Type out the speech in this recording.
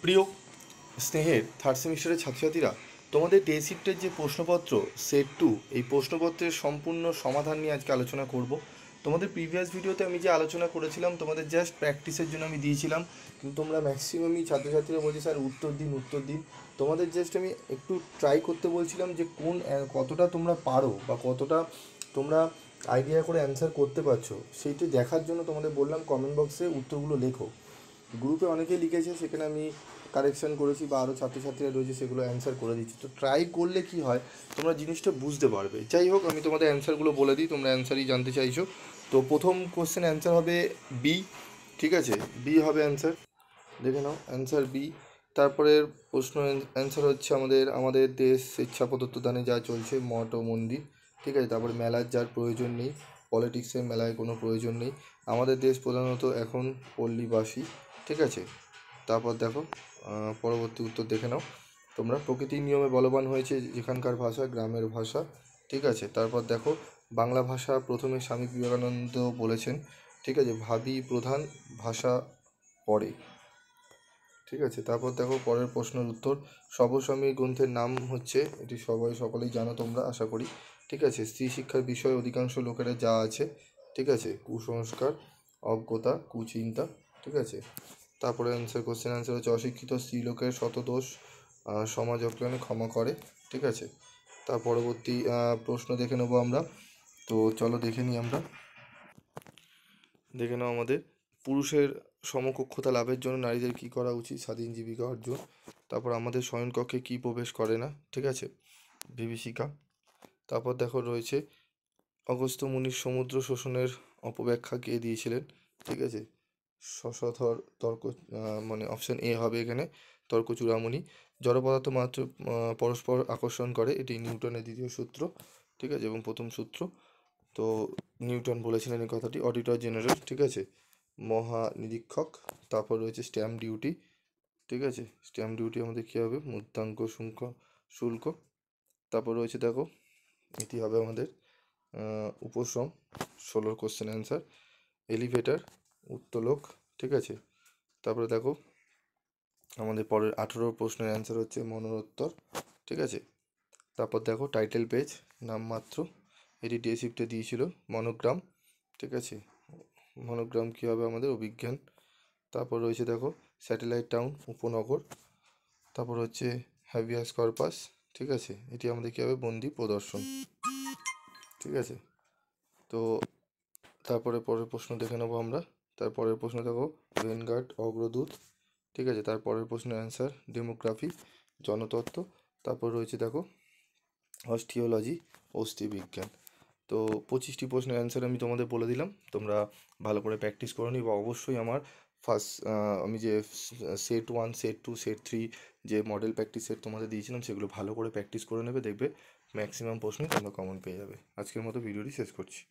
প্রিয় স্নেহের থার্ড সেমিস্টারের ছাত্রছাত্রীরা, তোমাদের ডে শিফটের যে প্রশ্নপত্র সেট 2, এই প্রশ্নপত্রের সম্পূর্ণ সমাধান নিয়ে আজকে আলোচনা করব। তোমাদের প্রিভিয়াস ভিডিওতে আমি যে আলোচনা করেছিলাম তোমাদের জাস্ট প্র্যাকটিসের জন্য আমি দিয়েছিলাম, কিন্তু তোমরা ম্যাক্সিমামই ছাত্রছাত্রীরা বলছে স্যার উত্তর দিন। তোমাদের জাস্ট আমি একটু ট্রাই করতে বলছিলাম যে কতটা তোমরা পারো বা কতটা তোমরা আইডিয়া করে অ্যান্সার করতে পারছো সেইটি দেখার জন্য তোমাদের বললাম কমেন্ট বক্সে উত্তরগুলো লেখো। গ্রুপে অনেকেই লিখেছে, সেখানে আমি কারেকশান করেছি বা আরও ছাত্রছাত্রীরা রয়েছে সেগুলো অ্যান্সার করে দিচ্ছি। তো ট্রাই করলে কি হয়, তোমরা জিনিসটা বুঝতে পারবে। যাই হোক, আমি তোমাদের অ্যান্সারগুলো বলে দিই, তোমরা অ্যান্সারই জানতে চাইছো। তো প্রথম কোশ্চেন অ্যান্সার হবে বি। ঠিক আছে, বি হবে অ্যান্সার, দেখে নাও অ্যান্সার বি। তারপরের প্রশ্ন অ্যান্সার হচ্ছে আমাদের আমাদের দেশ স্বেচ্ছা প্রদত্ত দানে যা চলছে মঠ ও মন্দির। ঠিক আছে, তারপরে মেলার যার প্রয়োজন নেই, পলিটিক্সের মেলায় কোনো প্রয়োজন নেই, আমাদের দেশ প্রধানত এখন পল্লীবাসী। ঠিক আছে, তারপর দেখো পরবর্তী উত্তর দেখে নাও তোমরা। প্রকৃতির নিয়মে বলবান হয়েছে যেখানকার ভাষা গ্রামের ভাষা। ঠিক আছে, তারপর দেখো বাংলা ভাষা প্রথমে স্বামী বিবেকানন্দ বলেছেন। ঠিক আছে, ভাবী প্রধান, ভাষা পরে। ঠিক আছে, তারপর দেখো পরের প্রশ্নের উত্তর। সবস্বামী গ্রন্থের নাম হচ্ছে, এটি সকলেই জানো তোমরা আশা করি। ঠিক আছে, স্ত্রী শিক্ষার বিষয়ে অধিকাংশ লোকেরা যা আছে। ঠিক আছে, কুসংস্কার, অজ্ঞতা, কুচিন্তা। ঠিক আছে, তারপরে কোশ্চেন অ্যান্সার হচ্ছে অশিক্ষিত স্ত্রীলোকের শতদোষ সমাজ অকল্যাণে ক্ষমা করে। ঠিক আছে, তার পরবর্তী প্রশ্ন দেখে নেবো আমরা। তো চলো দেখে নিই আমরা। দেখে নাও আমাদের পুরুষের সমকক্ষতা লাভের জন্য নারীদের কী করা উচিত, স্বাধীন জীবিকা অর্জন। তারপর আমাদের শয়নকক্ষে কী প্রবেশ করে না। ঠিক আছে, বিভীষিকা। তারপর দেখো রয়েছে অগস্ত্য মুনির সমুদ্র শোষণের অপব্যাখ্যা কে দিয়েছিলেন। ঠিক আছে, শশধর তর্ক, মানে অপশান এ হবে এখানে, তর্ক চূড়ামণি। জড়পদার্থ মাত্র পরস্পর আকর্ষণ করে, এটি নিউটনের দ্বিতীয় সূত্র। ঠিক আছে, এবং প্রথম সূত্র। তো নিউটন বলেছিলেন এই কথাটি। Auditor general. ঠিক আছে, মহানিরীক্ষক। তারপর রয়েছে স্ট্যাম্প ডিউটি। ঠিক আছে, স্ট্যাম্প ডিউটি আমাদের কী হবে, মুদ্রাঙ্ক শুল্ক। তারপর রয়েছে দেখো, এটি হবে আমাদের উপশ্রম, 16 কোশ্চেন অ্যান্সার। এলিভেটার, উত্তোলক। ঠিক আছে, তারপরে দেখো আমাদের পরের 18 প্রশ্নের অ্যান্সার হচ্ছে মরণোত্তর। ঠিক আছে, তারপর দেখো টাইটেল পেজ, নামমাত্র, এটি ডে শিফটে দিয়েছিল। মনোগ্রাম। ঠিক আছে, মনোগ্রাম কী হবে আমাদের, অভিজ্ঞান। তারপর রয়েছে দেখো স্যাটেলাইট টাউন, উপনগর। তারপর হচ্ছে হ্যাভিয়াস কর্পাস। ঠিক আছে, এটি আমাদের কী হবে, বন্দি প্রদর্শন। ঠিক আছে, তো তারপরে পরের প্রশ্ন দেখে নেবো আমরা। তারপরের প্রশ্ন দেখো ভেনগার্ড, অগ্রদূত। ঠিক আছে, তারপরের প্রশ্নের অ্যান্সার ডেমোগ্রাফি, জনতত্ত্ব। তারপর রয়েছে দেখো অস্টিওলজি, অস্থিবিজ্ঞান। তো 25টি প্রশ্নের অ্যান্সার আমি তোমাদের বলে দিলাম, তোমরা ভালো করে প্র্যাকটিস করো নি, বা অবশ্যই আমার ফার্স্ট আমি যে সেট 1, সেট 2, সেট 3 যে মডেল প্র্যাকটিস সেট তোমাদের দিয়েছিলাম সেগুলো ভালো করে প্র্যাকটিস করে নেবে, দেখবে ম্যাক্সিমাম প্রশ্নই তোমরা কমন পেয়ে যাবে। আজকের মতো ভিডিওটি শেষ করছি।